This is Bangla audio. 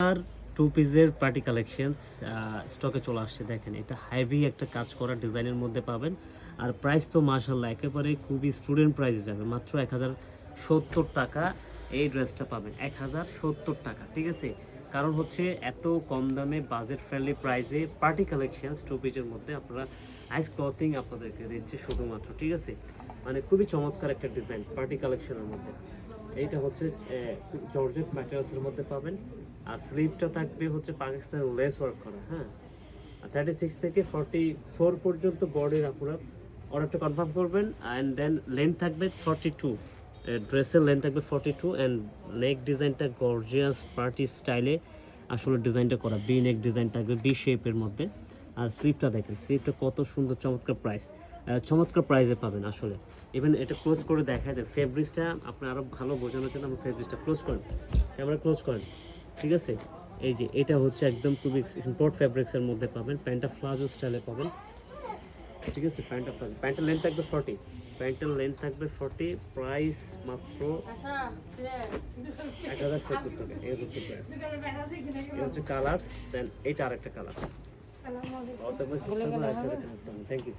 আবার টু পিসের পার্টি কালেকশনস স্টকে চলে আসছে। দেখেন এটা হেভি একটা কাজ করা ডিজাইনের মধ্যে পাবেন। আর প্রাইস তো মাশাআল্লাহ একেবারে খুবই স্টুডেন্ট প্রাইসে যাবে, মাত্র 1070 টাকা এই ড্রেসটা পাবেন, 1070 টাকা। ঠিক আছে, কারণ হচ্ছে এত কম দামে বাজেট ফ্রেন্ডলি প্রাইসে পার্টি কালেকশনস টু পিসের মধ্যে আপনারা আইস ক্লথিং আপনাদেরকে দিচ্ছে শুধুমাত্র। ঠিক আছে, মানে খুবই চমৎকার একটা ডিজাইন পার্টি কালেকশনের মধ্যে। এইটা হচ্ছে জর্জেট ম্যাটেরিয়ালসের মধ্যে পাবেন। আর স্লিভটা থাকবে হচ্ছে পাকিস্তান লেস ওয়ার্ক করা। হ্যাঁ, আর 36 থেকে 44 পর্যন্ত বডির আপনারা অর্ডারটা কনফার্ম করবেন। অ্যান্ড দেন লেন্থ থাকবে 42, ড্রেসের লেন্থ থাকবে 42। অ্যান্ড নেক ডিজাইনটা গর্জিয়াস পার্টি স্টাইলে আসলে ডিজাইনটা করা, বি নেক ডিজাইন থাকবে বি শেপের মধ্যে। আর স্লিভটা দেখেন, স্লিভটা কত সুন্দর, চমৎকার প্রাইস, চমৎকার প্রাইসে পাবেন আসলে। ইভেন এটা ক্লোজ করে দেখায় দেন ফেব্রিক্সটা আপনি আরও ভালো বোঝানোর জন্য আমরা ফেব্রিক্সটা ক্লোজ করেন, ক্যামেরা ক্লোজ করেন। ঠিক আছে, এই যে এটা হচ্ছে একদম খুবই ইম্পোর্ট ফেব্রিক্সের মধ্যে পাবেন, প্যান্টটা প্লাজো স্টাইলে পাবেন। ঠিক আছে, প্যান্টটা প্লাজো, প্যান্টের লেন্থ থাকবে 40, প্যান্টের লেন্থ থাকবে 40, প্রাইস মাত্র 1070 টাকা। এই হচ্ছে প্রাইস, এই হচ্ছে কালার্স। দেন এটা আরেকটা কালার। Thank you.